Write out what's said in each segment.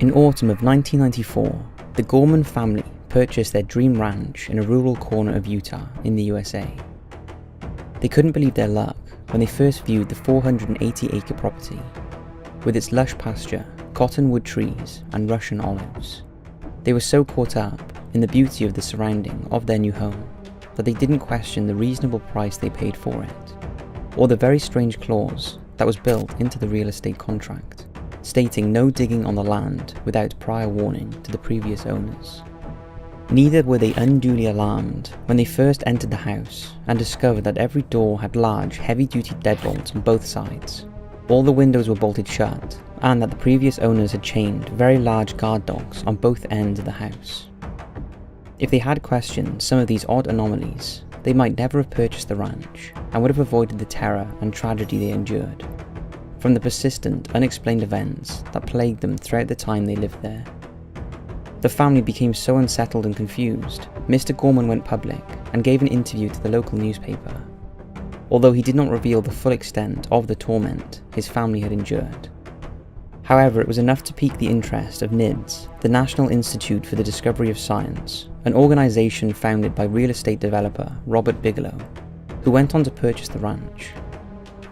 In autumn of 1994, the Gorman family purchased their dream ranch in a rural corner of Utah in the USA. They couldn't believe their luck when they first viewed the 480-acre property, with its lush pasture, cottonwood trees, and Russian olives. They were so caught up in the beauty of the surrounding of their new home that they didn't question the reasonable price they paid for it, or the very strange clause that was built into the real estate contract, stating no digging on the land without prior warning to the previous owners. Neither were they unduly alarmed when they first entered the house and discovered that every door had large, heavy-duty deadbolts on both sides. All the windows were bolted shut, and that the previous owners had chained very large guard dogs on both ends of the house. If they had questioned some of these odd anomalies, they might never have purchased the ranch and would have avoided the terror and tragedy they endured from the persistent, unexplained events that plagued them throughout the time they lived there. The family became so unsettled and confused, Mr. Gorman went public and gave an interview to the local newspaper, although he did not reveal the full extent of the torment his family had endured. However, it was enough to pique the interest of NIDS, the National Institute for the Discovery of Science, an organization founded by real estate developer Robert Bigelow, who went on to purchase the ranch.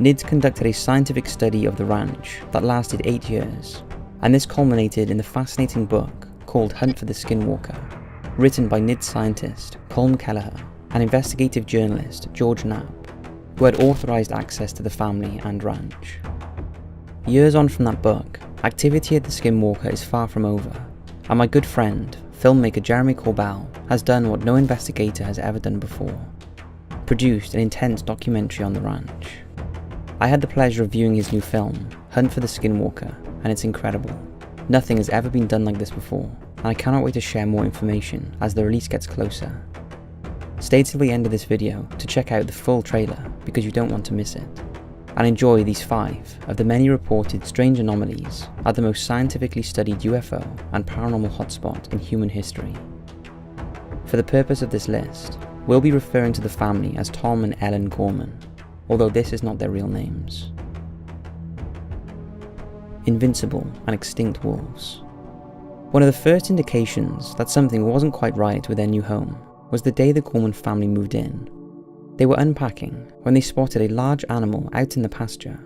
NIDS conducted a scientific study of the ranch that lasted 8 years, and this culminated in the fascinating book called Hunt for the Skinwalker, written by NIDS scientist Colm Kelleher and investigative journalist George Knapp, who had authorized access to the family and ranch. Years on from that book, activity at the Skinwalker is far from over, and my good friend, filmmaker Jeremy Corbell, has done what no investigator has ever done before: produced an intense documentary on the ranch. I had the pleasure of viewing his new film, Hunt for the Skinwalker, and it's incredible. Nothing has ever been done like this before, and I cannot wait to share more information as the release gets closer. Stay till the end of this video to check out the full trailer because you don't want to miss it, and enjoy these 5 of the many reported strange anomalies at the most scientifically studied UFO and paranormal hotspot in human history. For the purpose of this list, we'll be referring to the family as Tom and Ellen Gorman, although this is not their real names. Invincible and extinct wolves. One of the first indications that something wasn't quite right with their new home was the day the Gorman family moved in. They were unpacking when they spotted a large animal out in the pasture.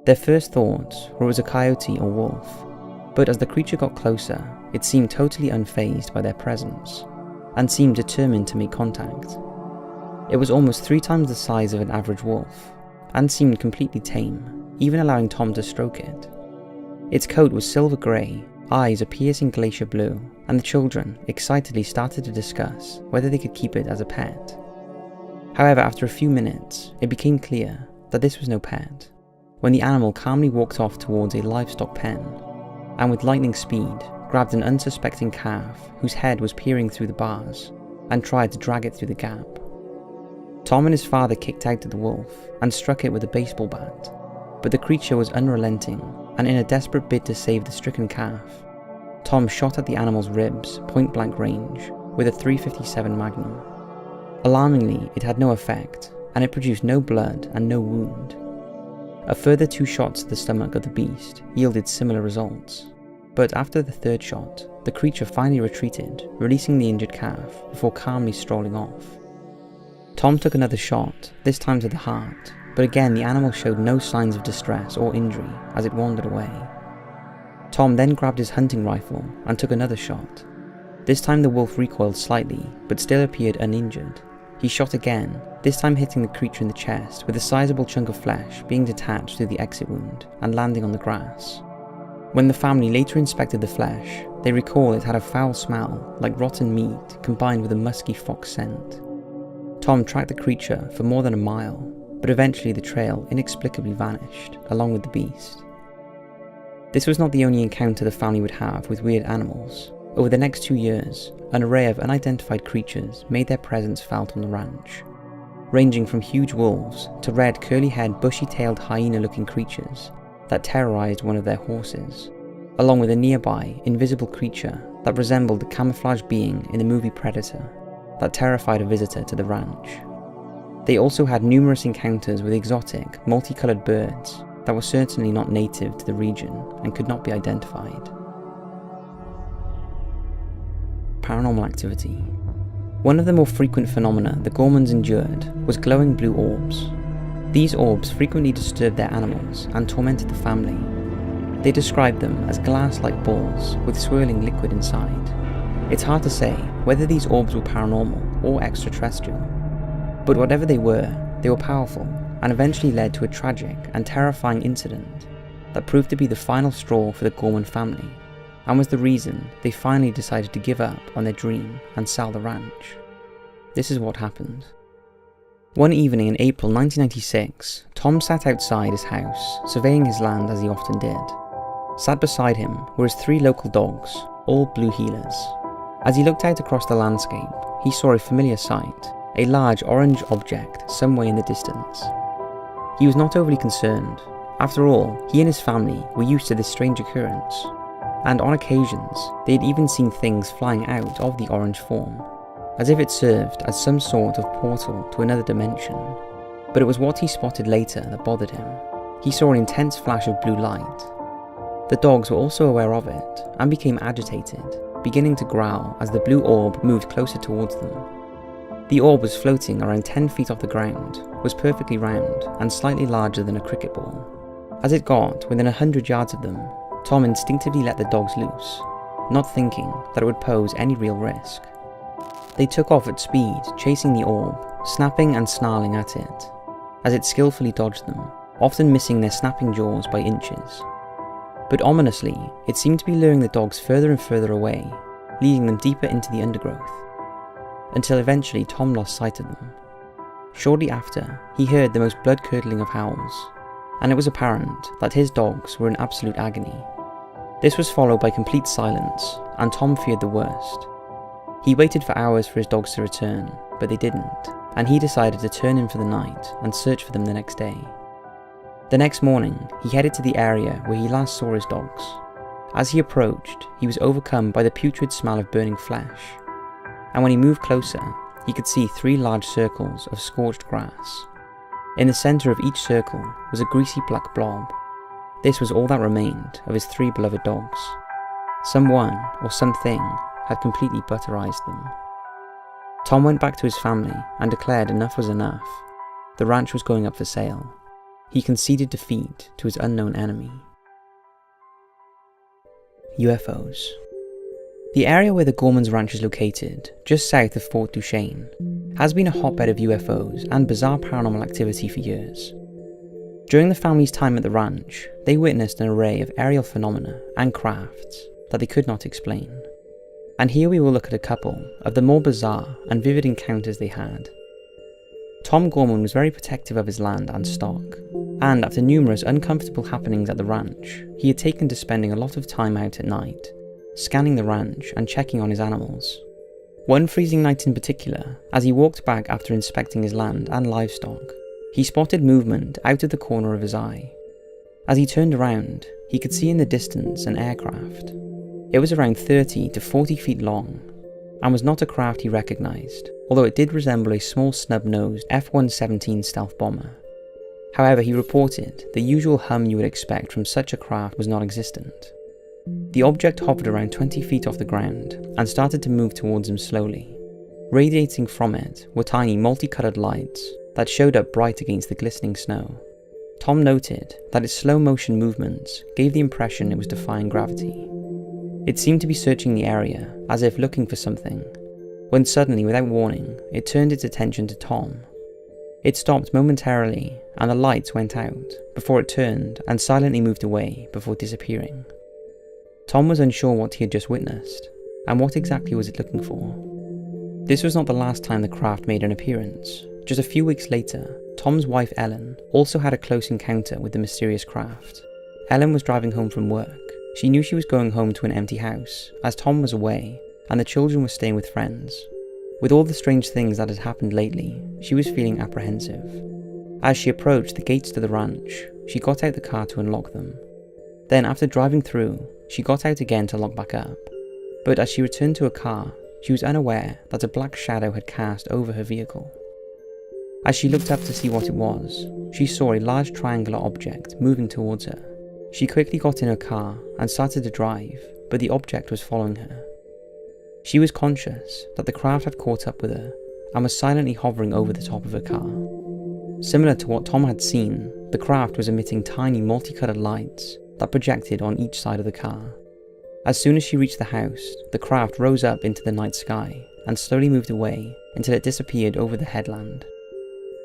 Their first thoughts were it was a coyote or wolf, but as the creature got closer, it seemed totally unfazed by their presence, and seemed determined to make contact. It was almost 3 times the size of an average wolf, and seemed completely tame, even allowing Tom to stroke it. Its coat was silver grey, eyes a piercing glacier blue, and the children excitedly started to discuss whether they could keep it as a pet. However, after a few minutes, it became clear that this was no pet, when the animal calmly walked off towards a livestock pen, and with lightning speed, grabbed an unsuspecting calf whose head was peering through the bars, and tried to drag it through the gap. Tom and his father kicked out at the wolf and struck it with a baseball bat, but the creature was unrelenting, and in a desperate bid to save the stricken calf, Tom shot at the animal's ribs point-blank range with a .357 Magnum. Alarmingly, it had no effect, and it produced no blood and no wound. A further 2 shots to the stomach of the beast yielded similar results, but after the 3rd shot, the creature finally retreated, releasing the injured calf before calmly strolling off. Tom took another shot, this time to the heart, but again the animal showed no signs of distress or injury as it wandered away. Tom then grabbed his hunting rifle and took another shot. This time the wolf recoiled slightly, but still appeared uninjured. He shot again, this time hitting the creature in the chest with a sizable chunk of flesh being detached through the exit wound and landing on the grass. When the family later inspected the flesh, they recall it had a foul smell like rotten meat combined with a musky fox scent. Tom tracked the creature for more than a mile, but eventually the trail inexplicably vanished, along with the beast. This was not the only encounter the family would have with weird animals. Over the next 2 years, an array of unidentified creatures made their presence felt on the ranch, ranging from huge wolves to red curly-haired bushy-tailed hyena-looking creatures that terrorized one of their horses, along with a nearby, invisible creature that resembled the camouflaged being in the movie Predator that terrified a visitor to the ranch. They also had numerous encounters with exotic, multicolored birds that were certainly not native to the region and could not be identified. paranormal activity. One of the more frequent phenomena the Gormans endured was glowing blue orbs. These orbs frequently disturbed their animals and tormented the family. They described them as glass-like balls with swirling liquid inside. It's hard to say whether these orbs were paranormal or extraterrestrial, but whatever they were powerful and eventually led to a tragic and terrifying incident that proved to be the final straw for the Gorman family, and was the reason they finally decided to give up on their dream and sell the ranch. This is what happened. One evening in April 1996, Tom sat outside his house, surveying his land as he often did. Sat beside him were his 3 local dogs, all blue heelers. As he looked out across the landscape, he saw a familiar sight, a large orange object somewhere in the distance. He was not overly concerned. After all, he and his family were used to this strange occurrence, and on occasions they had even seen things flying out of the orange form, as if it served as some sort of portal to another dimension. But it was what he spotted later that bothered him. He saw an intense flash of blue light. The dogs were also aware of it and became agitated, beginning to growl as the blue orb moved closer towards them. The orb was floating around 10 feet off the ground, was perfectly round and slightly larger than a cricket ball. As it got within 100 yards of them, Tom instinctively let the dogs loose, not thinking that it would pose any real risk. They took off at speed, chasing the orb, snapping and snarling at it, as it skillfully dodged them, often missing their snapping jaws by inches. But ominously, it seemed to be luring the dogs further and further away, leading them deeper into the undergrowth, until eventually Tom lost sight of them. Shortly after, he heard the most blood-curdling of howls, and it was apparent that his dogs were in absolute agony. This was followed by complete silence, and Tom feared the worst. He waited for hours for his dogs to return, but they didn't, and he decided to turn in for the night and search for them the next day. The next morning, he headed to the area where he last saw his dogs. As he approached, he was overcome by the putrid smell of burning flesh, and when he moved closer, he could see 3 large circles of scorched grass. In the centre of each circle was a greasy black blob. This was all that remained of his 3 beloved dogs. Someone or something had completely butterized them. Tom went back to his family and declared enough was enough. The ranch was going up for sale. He conceded defeat to his unknown enemy. UFOs. The area where the Gormans Ranch is located, just south of Fort Duchesne, has been a hotbed of UFOs and bizarre paranormal activity for years. During the family's time at the ranch, they witnessed an array of aerial phenomena and crafts that they could not explain. And here we will look at a couple of the more bizarre and vivid encounters they had. Tom Gorman was very protective of his land and stock, and after numerous uncomfortable happenings at the ranch, he had taken to spending a lot of time out at night, scanning the ranch and checking on his animals. One freezing night in particular, as he walked back after inspecting his land and livestock, he spotted movement out of the corner of his eye. As he turned around, he could see in the distance an aircraft. It was around 30 to 40 feet long, and was not a craft he recognised, although it did resemble a small snub-nosed F-117 stealth bomber. However, he reported the usual hum you would expect from such a craft was non-existent. The object hovered around 20 feet off the ground and started to move towards him slowly. Radiating from it were tiny multicoloured lights that showed up bright against the glistening snow. Tom noted that its slow-motion movements gave the impression it was defying gravity. It seemed to be searching the area, as if looking for something, when suddenly, without warning, it turned its attention to Tom. It stopped momentarily, and the lights went out, before it turned and silently moved away before disappearing. Tom was unsure what he had just witnessed, and what exactly was it looking for. This was not the last time the craft made an appearance. Just a few weeks later, Tom's wife Ellen also had a close encounter with the mysterious craft. Ellen was driving home from work. She knew she was going home to an empty house, as Tom was away, and the children were staying with friends. With all the strange things that had happened lately, she was feeling apprehensive. As she approached the gates to the ranch, she got out the car to unlock them. Then, after driving through, she got out again to lock back up. But as she returned to her car, she was unaware that a black shadow had cast over her vehicle. As she looked up to see what it was, she saw a large triangular object moving towards her. She quickly got in her car and started to drive, but the object was following her. She was conscious that the craft had caught up with her and was silently hovering over the top of her car. Similar to what Tom had seen, the craft was emitting tiny multicolored lights that projected on each side of the car. As soon as she reached the house, the craft rose up into the night sky and slowly moved away until it disappeared over the headland.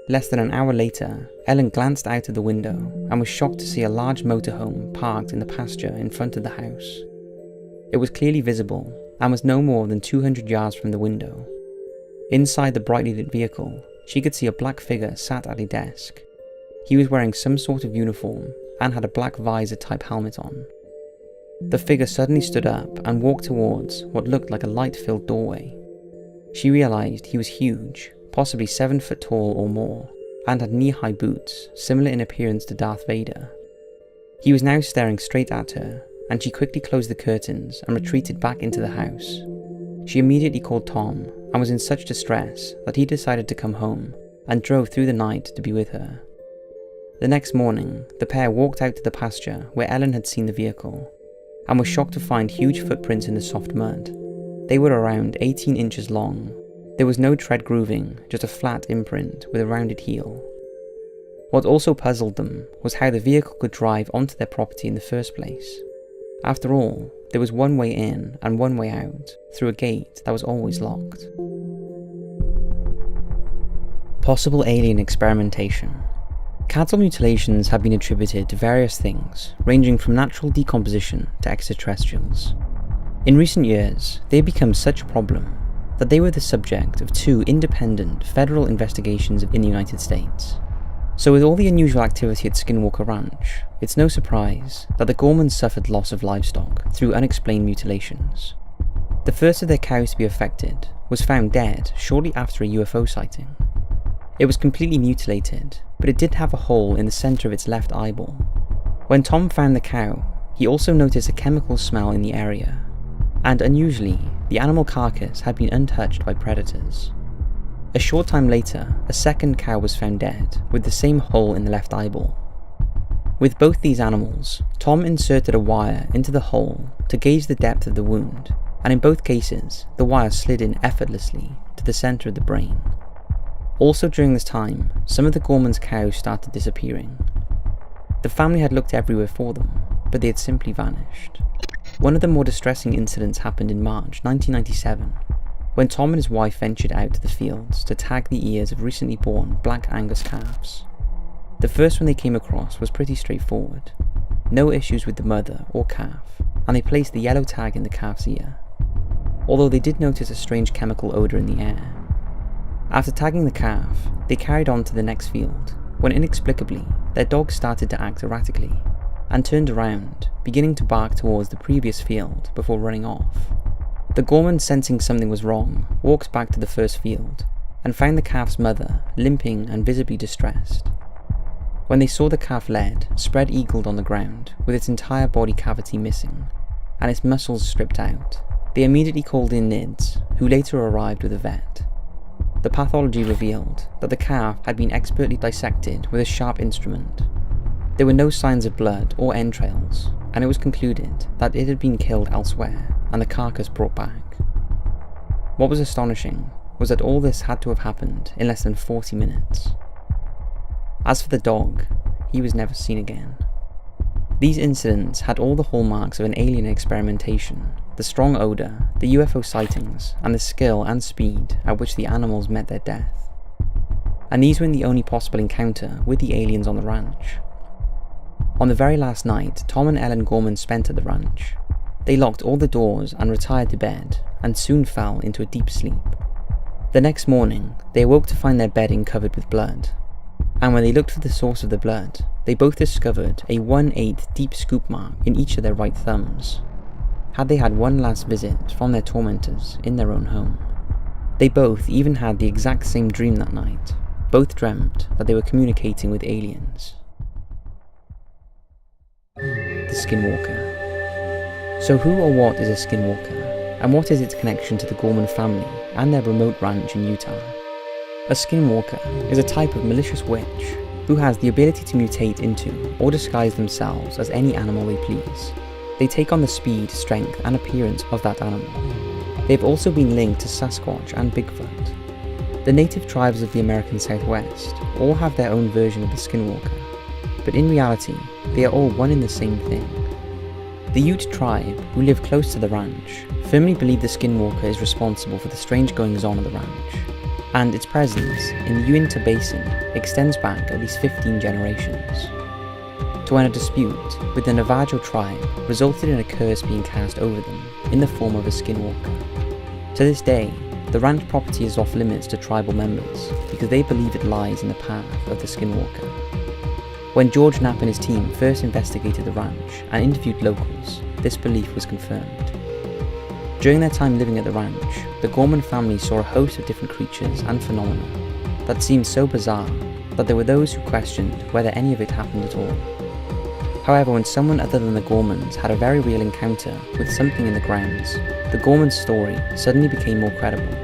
Less than an hour later, Ellen glanced out of the window and was shocked to see a large motorhome parked in the pasture in front of the house. It was clearly visible and was no more than 200 yards from the window. Inside the brightly lit vehicle, she could see a black figure sat at a desk. He was wearing some sort of uniform and had a black visor-type helmet on. The figure suddenly stood up and walked towards what looked like a light-filled doorway. She realized he was huge, possibly 7 foot tall or more, and had knee-high boots, similar in appearance to Darth Vader. He was now staring straight at her, and she quickly closed the curtains and retreated back into the house. She immediately called Tom and was in such distress that he decided to come home and drove through the night to be with her. The next morning, the pair walked out to the pasture where Ellen had seen the vehicle, and was shocked to find huge footprints in the soft mud. They were around 18 inches long. There was no tread grooving, just a flat imprint with a rounded heel. What also puzzled them was how the vehicle could drive onto their property in the first place. After all, there was one way in and one way out, through a gate that was always locked. Possible alien experimentation. Cattle mutilations have been attributed to various things, ranging from natural decomposition to extraterrestrials. In recent years, they have become such a problem that they were the subject of 2 independent federal investigations in the United States. So with all the unusual activity at Skinwalker Ranch, it's no surprise that the Gormans suffered loss of livestock through unexplained mutilations. The first of their cows to be affected was found dead shortly after a UFO sighting. It was completely mutilated, but it did have a hole in the centre of its left eyeball. When Tom found the cow, he also noticed a chemical smell in the area, and unusually, the animal carcass had been untouched by predators. A short time later, a second cow was found dead, with the same hole in the left eyeball. With both these animals, Tom inserted a wire into the hole to gauge the depth of the wound, and in both cases, the wire slid in effortlessly to the centre of the brain. Also during this time, some of the Gormans' cows started disappearing. The family had looked everywhere for them, but they had simply vanished. One of the more distressing incidents happened in March 1997, when Tom and his wife ventured out to the fields to tag the ears of recently born Black Angus calves. The first one they came across was pretty straightforward. No issues with the mother or calf, and they placed the yellow tag in the calf's ear. Although they did notice a strange chemical odour in the air. After tagging the calf, they carried on to the next field, when inexplicably, their dog started to act erratically, and turned around, beginning to bark towards the previous field before running off. The Gormans, sensing something was wrong, walked back to the first field, and found the calf's mother, limping and visibly distressed. When they saw the calf led, spread-eagled on the ground, with its entire body cavity missing, and its muscles stripped out, they immediately called in NIDS, who later arrived with a vet. The pathology revealed that the calf had been expertly dissected with a sharp instrument. There were no signs of blood or entrails, and it was concluded that it had been killed elsewhere and the carcass brought back. What was astonishing was that all this had to have happened in less than 40 minutes. As for the dog, he was never seen again. These incidents had all the hallmarks of an alien experimentation: the strong odour, the UFO sightings, and the skill and speed at which the animals met their death. And these weren't the only possible encounter with the aliens on the ranch. On the very last night Tom and Ellen Gorman spent at the ranch, they locked all the doors and retired to bed, and soon fell into a deep sleep. The next morning, they awoke to find their bedding covered with blood, and when they looked for the source of the blood, they both discovered a 1/8 deep scoop mark in each of their right thumbs. Had they had one last visit from their tormentors in their own home? They both even had the exact same dream that night. Both dreamt that they were communicating with aliens. The Skinwalker. So who or what is a Skinwalker, and what is its connection to the Gorman family and their remote ranch in Utah? A Skinwalker is a type of malicious witch who has the ability to mutate into or disguise themselves as any animal they please. They take on the speed, strength, and appearance of that animal. They've also been linked to Sasquatch and Bigfoot. The native tribes of the American Southwest all have their own version of the Skinwalker, but in reality, they are all one and the same thing. The Ute tribe, who live close to the ranch, firmly believe the Skinwalker is responsible for the strange goings-on of the ranch, and its presence in the Uinta Basin extends back at least 15 generations. To when a dispute with the Navajo tribe resulted in a curse being cast over them in the form of a Skinwalker. To this day, the ranch property is off limits to tribal members because they believe it lies in the path of the Skinwalker. When George Knapp and his team first investigated the ranch and interviewed locals, this belief was confirmed. During their time living at the ranch, the Gorman family saw a host of different creatures and phenomena that seemed so bizarre that there were those who questioned whether any of it happened at all. However, when someone other than the Gormans had a very real encounter with something in the grounds, the Gorman story suddenly became more credible.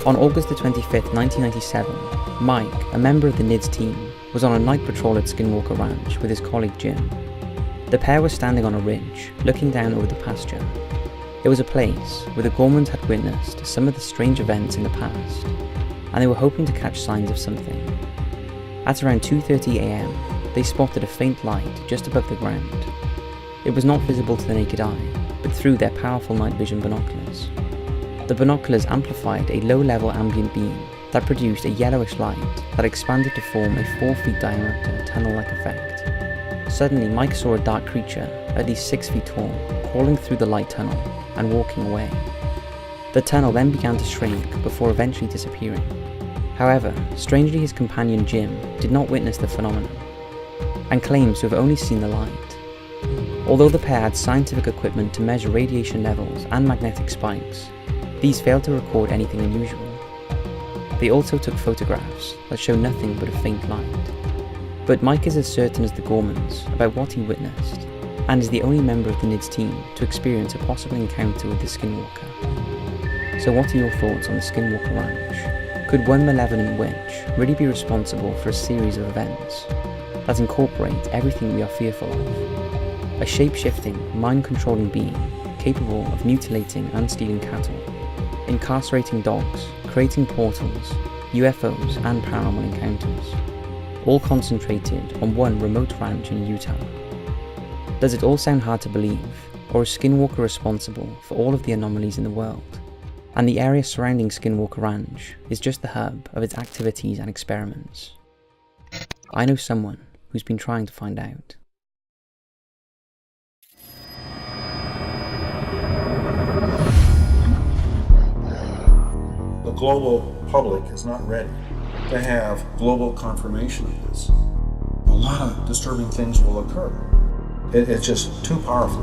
On August 25th, 1997, Mike, a member of the NIDS team, was on a night patrol at Skinwalker Ranch with his colleague Jim. The pair were standing on a ridge, looking down over the pasture. It was a place where the Gormans had witnessed some of the strange events in the past, and they were hoping to catch signs of something. At around 2:30 a.m, they spotted a faint light just above the ground. It was not visible to the naked eye, but through their powerful night vision binoculars. The binoculars amplified a low-level ambient beam that produced a yellowish light that expanded to form a 4 feet diameter tunnel-like effect. Suddenly, Mike saw a dark creature, at least 6 feet tall, crawling through the light tunnel and walking away. The tunnel then began to shrink before eventually disappearing. However, strangely his companion Jim did not witness the phenomenon, and claims to have only seen the light. Although the pair had scientific equipment to measure radiation levels and magnetic spikes, these failed to record anything unusual. They also took photographs that show nothing but a faint light. But Mike is as certain as the Gormans about what he witnessed, and is the only member of the NIDS team to experience a possible encounter with the Skinwalker. So what are your thoughts on the Skinwalker Ranch? Could one malevolent witch really be responsible for a series of events that incorporate everything we are fearful of? A shape-shifting, mind-controlling being capable of mutilating and stealing cattle, incarcerating dogs, creating portals, UFOs and paranormal encounters, all concentrated on one remote ranch in Utah. Does it all sound hard to believe, or is Skinwalker responsible for all of the anomalies in the world, and the area surrounding Skinwalker Ranch is just the hub of its activities and experiments? I know someone who's been trying to find out. The global public is not ready to have global confirmation of this. A lot of disturbing things will occur. It's just too powerful.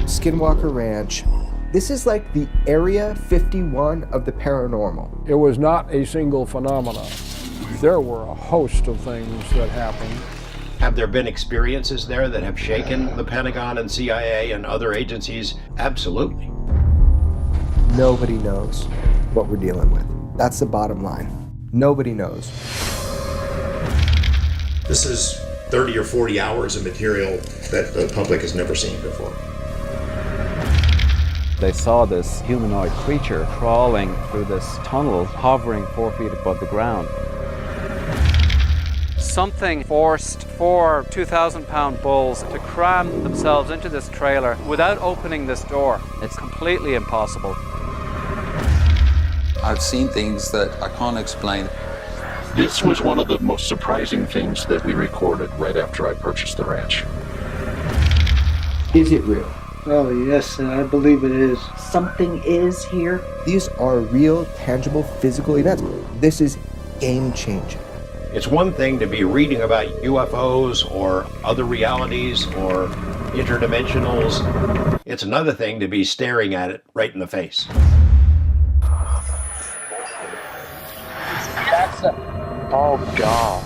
Skinwalker Ranch. This is like the Area 51 of the paranormal. It was not a single phenomenon. There were a host of things that happened. Have there been experiences there that have shaken the Pentagon and CIA and other agencies? Absolutely. Nobody knows what we're dealing with. That's the bottom line. Nobody knows. This is 30 or 40 hours of material that the public has never seen before. They saw this humanoid creature crawling through this tunnel, hovering 4 feet above the ground. Something forced 4 2,000-pound bulls to cram themselves into this trailer without opening this door. It's completely impossible. I've seen things that I can't explain. This was one of the most surprising things that we recorded right after I purchased the ranch. Is it real? Oh yes, I believe it is. Something is here. These are real, tangible, physical events. This is game-changing. It's one thing to be reading about UFOs or other realities or interdimensionals. It's another thing to be staring at it right in the face. Oh God.